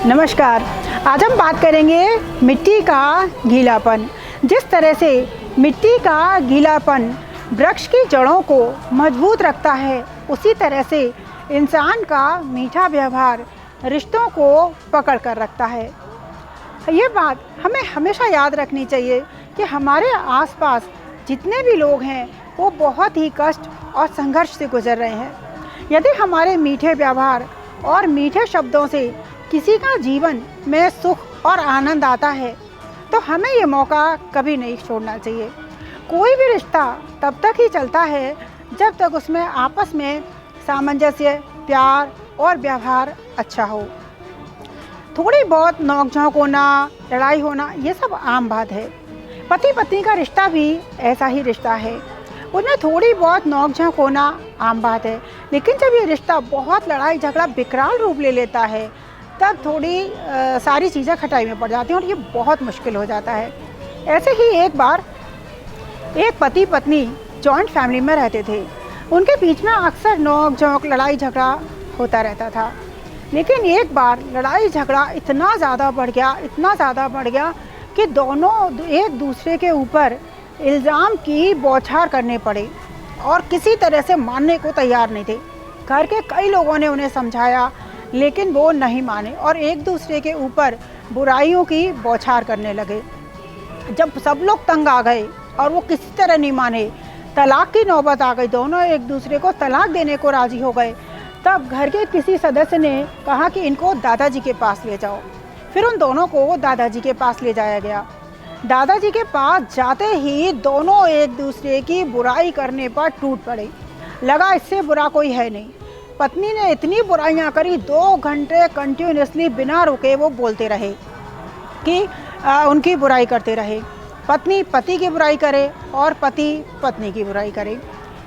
नमस्कार। आज हम बात करेंगे मिट्टी का गीलापन। जिस तरह से मिट्टी का गीलापन वृक्ष की जड़ों को मजबूत रखता है, उसी तरह से इंसान का मीठा व्यवहार रिश्तों को पकड़ कर रखता है। ये बात हमें हमेशा याद रखनी चाहिए कि हमारे आसपास जितने भी लोग हैं वो बहुत ही कष्ट और संघर्ष से गुजर रहे हैं। यदि हमारे मीठे व्यवहार और मीठे शब्दों से किसी का जीवन में सुख और आनंद आता है तो हमें ये मौका कभी नहीं छोड़ना चाहिए। कोई भी रिश्ता तब तक ही चलता है जब तक उसमें आपस में सामंजस्य, प्यार और व्यवहार अच्छा हो। थोड़ी बहुत नोक-झोंक होना, लड़ाई होना, ये सब आम बात है। पति पत्नी का रिश्ता भी ऐसा ही रिश्ता है, उनमें थोड़ी बहुत नोक-झोंक होना आम बात है। लेकिन जब ये रिश्ता बहुत लड़ाई झगड़ा विकराल रूप ले लेता है तब थोड़ी सारी चीज़ें खटाई में पड़ जाती हैं और ये बहुत मुश्किल हो जाता है। ऐसे ही एक बार एक पति पत्नी जॉइंट फैमिली में रहते थे। उनके बीच में अक्सर नोक झोंक, लड़ाई झगड़ा होता रहता था। लेकिन एक बार लड़ाई झगड़ा इतना ज़्यादा बढ़ गया कि दोनों एक दूसरे के ऊपर इल्ज़ाम की बौछार करने पड़े और किसी तरह से मानने को तैयार नहीं थे। घर के कई लोगों ने उन्हें समझाया लेकिन वो नहीं माने और एक दूसरे के ऊपर बुराइयों की बौछार करने लगे। जब सब लोग तंग आ गए और वो किसी तरह नहीं माने, तलाक की नौबत आ गई, दोनों एक दूसरे को तलाक देने को राज़ी हो गए। तब घर के किसी सदस्य ने कहा कि इनको दादाजी के पास ले जाओ। फिर उन दोनों को दादाजी के पास ले जाया गया। दादाजी के पास जाते ही दोनों एक दूसरे की बुराई करने पर टूट पड़े। लगा इससे बुरा कोई है नहीं। पत्नी ने इतनी बुराइयां करी, 2 घंटे कंटिन्यूसली बिना रुके वो बोलते रहे कि उनकी बुराई करते रहे। पत्नी पति की बुराई करे और पति पत्नी की बुराई करे।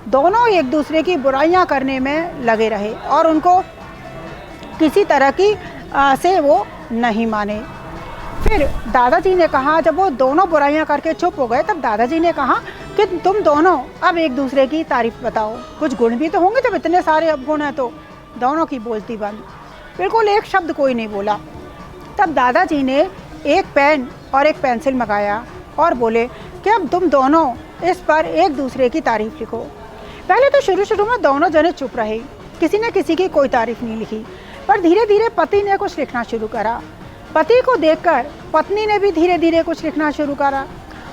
दोनों एक दूसरे की बुराइयां करने में लगे रहे और उनको किसी तरह की से वो नहीं माने। फिर दादाजी ने कहा, जब वो दोनों बुराइयां करके चुप हो गए, तब दादाजी ने कहा कि तुम दोनों अब एक दूसरे की तारीफ बताओ। कुछ गुण भी तो होंगे, जब इतने सारे अवगुण हैं तो। दोनों की बोलती बंद, बिल्कुल एक शब्द कोई नहीं बोला। तब दादाजी ने एक पेन और एक पेंसिल मंगाया और बोले कि अब तुम दोनों इस पर एक दूसरे की तारीफ लिखो। पहले तो शुरू में दोनों जने चुप रहे, किसी ने किसी की कोई तारीफ नहीं लिखी। पर धीरे धीरे पति ने कुछ लिखना शुरू करा। पति को देखकर पत्नी ने भी धीरे धीरे कुछ लिखना शुरू करा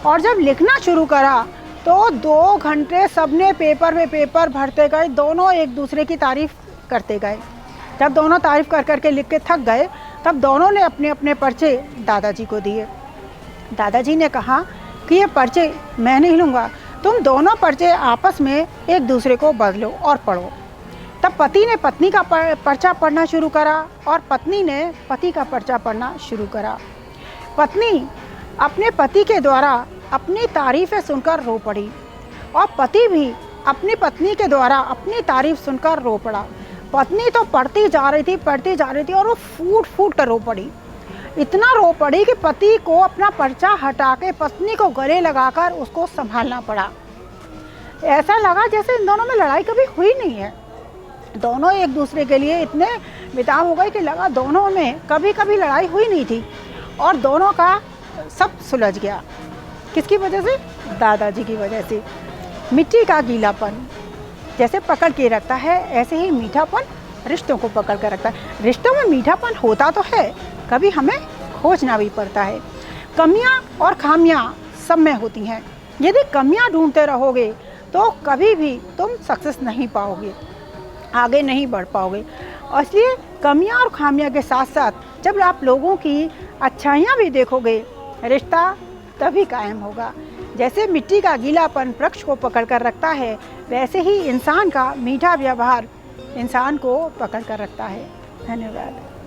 और जब लिखना शुरू करा तो 2 घंटे सबने पेपर में पेपर भरते गए, दोनों एक दूसरे की तारीफ करते गए। जब दोनों तारीफ कर करके लिख के थक गए तब दोनों ने अपने अपने पर्चे दादाजी को दिए। दादाजी ने कहा कि ये पर्चे मैं नहीं लूँगा, तुम दोनों पर्चे आपस में एक दूसरे को बदलो और पढ़ो। तब पति ने पत्नी का पर्चा पढ़ना शुरू करा और पत्नी ने पति का पर्चा पढ़ना शुरू करा। पत्नी अपने पति के द्वारा अपनी तारीफ़ें सुनकर रो पड़ी और पति भी अपनी पत्नी के द्वारा अपनी तारीफ़ सुनकर रो पड़ा। पत्नी तो पढ़ती जा रही थी और वो फूट फूट कर रो पड़ी। इतना रो पड़ी कि पति को अपना पर्चा हटा के पत्नी को गले लगाकर उसको संभालना पड़ा। ऐसा लगा जैसे इन दोनों में लड़ाई कभी हुई नहीं है। दोनों एक दूसरे के लिए इतने बेताब हो गए कि लगा दोनों में कभी कभी लड़ाई हुई नहीं थी और दोनों का सब सुलझ गया। किसकी वजह से? दादाजी की वजह से। मिट्टी का गीलापन जैसे पकड़ के रखता है, ऐसे ही मीठापन रिश्तों को पकड़ कर रखता है। रिश्तों में मीठापन होता तो है, कभी हमें खोजना भी पड़ता है। कमियां और खामियां सब में होती हैं। यदि कमियां ढूंढते रहोगे तो कभी भी तुम सक्सेस नहीं पाओगे, आगे नहीं बढ़ पाओगे। और इसलिए कमियां और खामियां के साथ साथ जब आप लोगों की अच्छाइयां भी देखोगे, रिश्ता तभी कायम होगा। जैसे मिट्टी का गीलापन वृक्ष को पकड़ कर रखता है, वैसे ही इंसान का मीठा व्यवहार इंसान को पकड़ कर रखता है। धन्यवाद।